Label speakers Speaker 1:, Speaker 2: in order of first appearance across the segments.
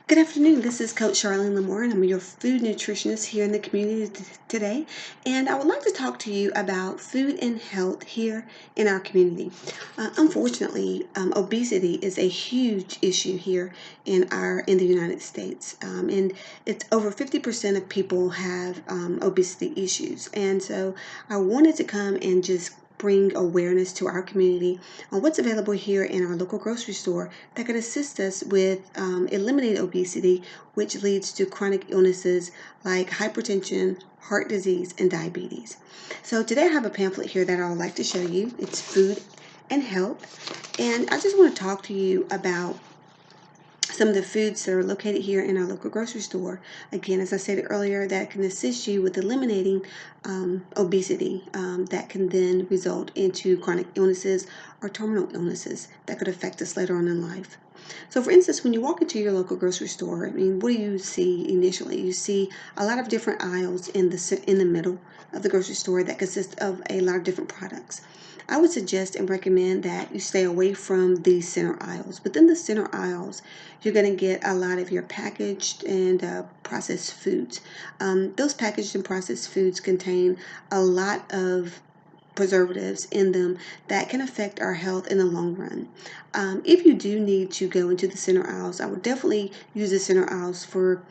Speaker 1: Good afternoon. This is Coach Charlene Lamore, and I'm your food nutritionist here in the community today. And I would like to talk to you about food and health here in our community. Unfortunately, obesity is a huge issue here in the United States, and it's over 50% of people have obesity issues. And so I wanted to come and just bring awareness to our community on what's available here in our local grocery store that can assist us with eliminating obesity, which leads to chronic illnesses like hypertension, heart disease, and diabetes. So today I have a pamphlet here that I would like to show you. It's food and health, and I just want to talk to you about some of the foods that are located here in our local grocery store. Again, as I said earlier, that can assist you with eliminating obesity that can then result into chronic illnesses or terminal illnesses that could affect us later on in life. So for instance, when you walk into your local grocery store, what do you see initially? You see a lot of different aisles in the middle of the grocery store that consist of a lot of different products. I would suggest and recommend that you stay away from the center aisles. Within the center aisles, you're going to get a lot of your packaged and processed foods. Those packaged and processed foods contain a lot of preservatives in them that can affect our health in the long run. If you do need to go into the center aisles, I would definitely use the center aisles for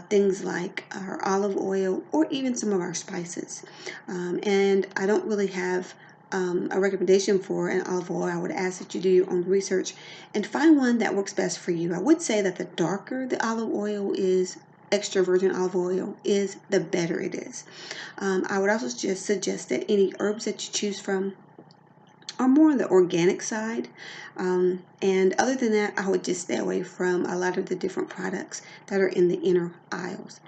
Speaker 1: things like our olive oil or even some of our spices. And I don't really have a recommendation for an olive oil. I would ask that you do your own research and find one that works best for you. I would say that the darker the olive oil is, extra virgin olive oil is, the better it is. I would also just suggest that any herbs that you choose from are more on the organic side. And other than that, I would just stay away from a lot of the different products that are in the inner aisles.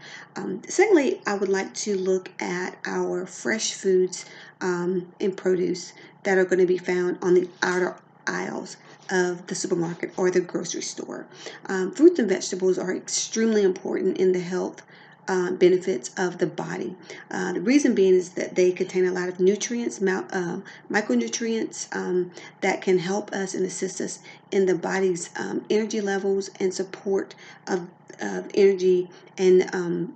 Speaker 1: Secondly, I would like to look at our fresh foods and produce that are going to be found on the outer aisles of the supermarket or the grocery store. Fruits and vegetables are extremely important in the health benefits of the body. The reason being is that they contain a lot of nutrients, micronutrients that can help us and assist us in the body's energy levels and support of energy and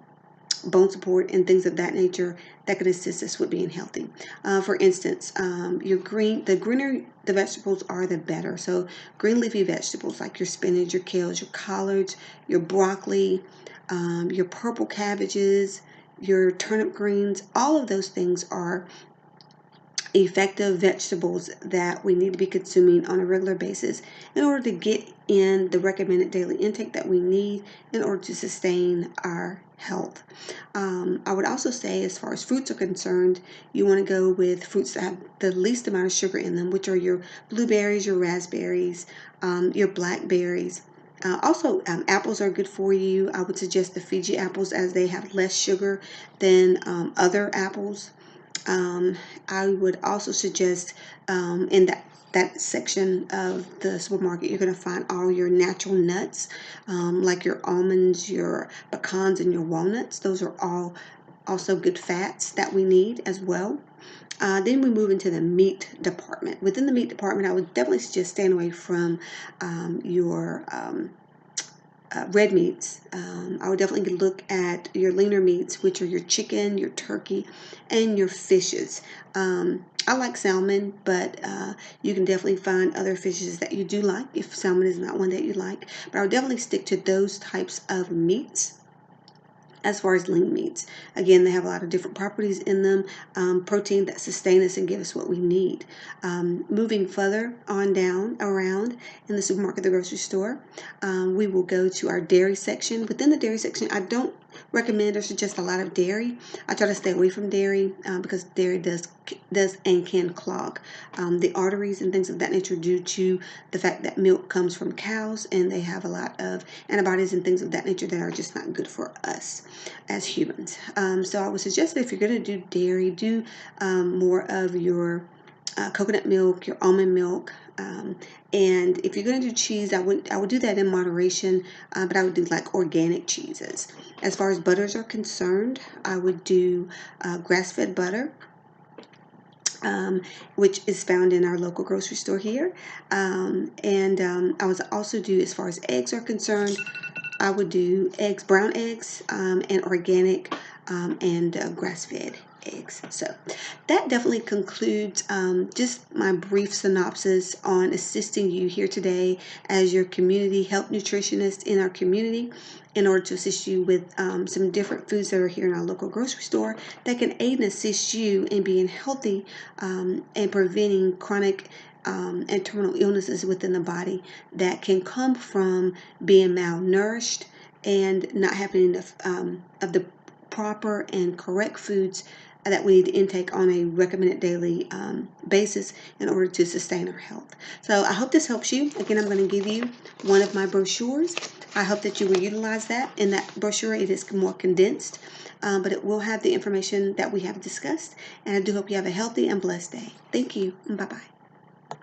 Speaker 1: bone support and things of that nature that can assist us with being healthy. For instance, the greener the vegetables are, the better. So green leafy vegetables like your spinach, your kales, your collards, your broccoli, your purple cabbages, your turnip greens, all of those things are effective vegetables that we need to be consuming on a regular basis in order to get in the recommended daily intake that we need in order to sustain our health. I would also say, as far as fruits are concerned, you want to go with fruits that have the least amount of sugar in them, which are your blueberries, your raspberries, your blackberries. Also, apples are good for you. I would suggest the Fiji apples as they have less sugar than other apples. I would also suggest in that section of the supermarket, you're going to find all your natural nuts, like your almonds, your pecans, and your walnuts. Those are all also good fats that we need as well. Then we move into the meat department. Within the meat department, I would definitely suggest staying away from your red meats. I would definitely look at your leaner meats, which are your chicken, your turkey, and your fishes. I like salmon, but you can definitely find other fishes that you do like if salmon is not one that you like. But I would definitely stick to those types of meats. As far as lean meats, again, they have a lot of different properties in them, protein that sustain us and give us what we need. Moving further on down around in the supermarket, the grocery store, we will go to our dairy section. Within the dairy section, I don't recommend or suggest a lot of dairy. I try to stay away from dairy because dairy does and can clog the arteries and things of that nature due to the fact that milk comes from cows and they have a lot of antibodies and things of that nature that are just not good for us as humans. So I would suggest that if you're going to do dairy, do more of your coconut milk, your almond milk, and if you're going to do cheese, I would do that in moderation, but I would do like organic cheeses. As far as butters are concerned, I would do grass-fed butter, which is found in our local grocery store here. I would also do, as far as eggs are concerned, I would do eggs, brown eggs, and organic and grass-fed eggs. So that definitely concludes just my brief synopsis on assisting you here today as your community health nutritionist in our community, in order to assist you with some different foods that are here in our local grocery store that can aid and assist you in being healthy and preventing chronic and terminal illnesses within the body that can come from being malnourished and not having enough of the proper and correct foods that we need to intake on a recommended daily basis in order to sustain our health. So I hope this helps you. Again, I'm going to give you one of my brochures. I hope that you will utilize that. In that brochure, it is more condensed, but it will have the information that we have discussed. And I do hope you have a healthy and blessed day. Thank you. Bye-bye.